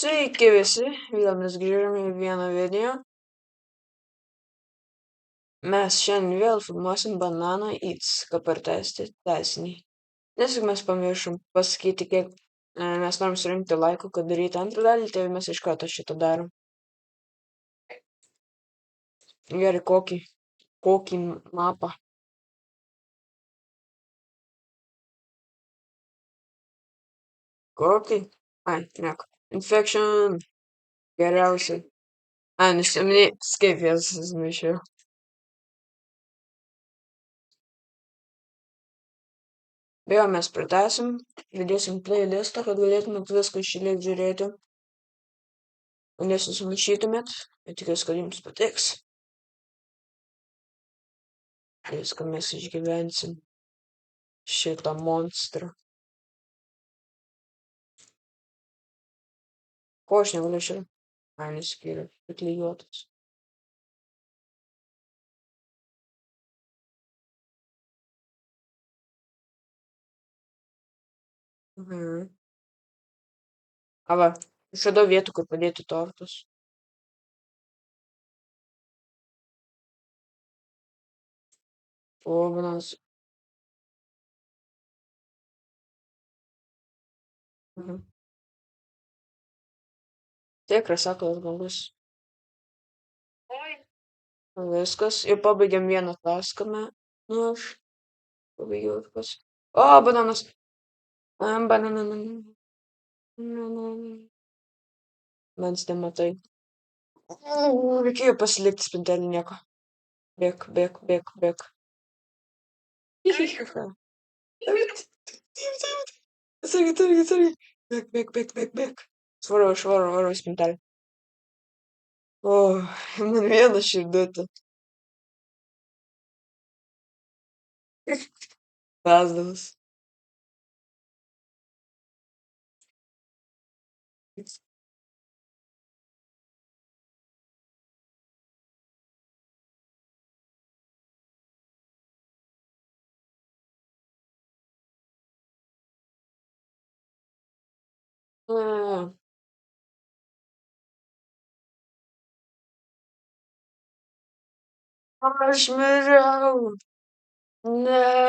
Sveiki visi, vėl mes grįžome į vieną video. Mes šiandien vėl filmuosim Banana Eats, kaip ir tęsinį. Nes mes pamiršom pasakyti, kiek mes norim surinkti laikų, kad daryti antrą dalį, tai mes iš karto šitą darom. Gerai, kokį mapą? Kokį? Ai, nieko. Infection. Geriausiai. Ai, nusiminėjai, kaip jas užmiršiau. Vėl mes pratęsim, įdėsim playlistą, kad galėtumėt viską iš eilės žiūrėti. Nesusimaišytumėt, tikiuosi, kad jums patiks. Viską mes išgyvensim. Šitą monstrą. Ko aš negaliu šiandien? Ai, neskyriu, priklijuotas. Va, išradau vietų, kur padėti tortus. O, bananas. Tikras aklas žmogus. Viskas. Ir pabaigiam vieną taską. Nu, aš pabaigiau viskas. O, bananas. Bananas. Mans nematai. Reikėjo pasilikti spintelį nieko. Bėk. Atsargiai. Bėk. Svarau spintelį. O, man viena širdutė. Pesdamas. Aš miriau. Ne.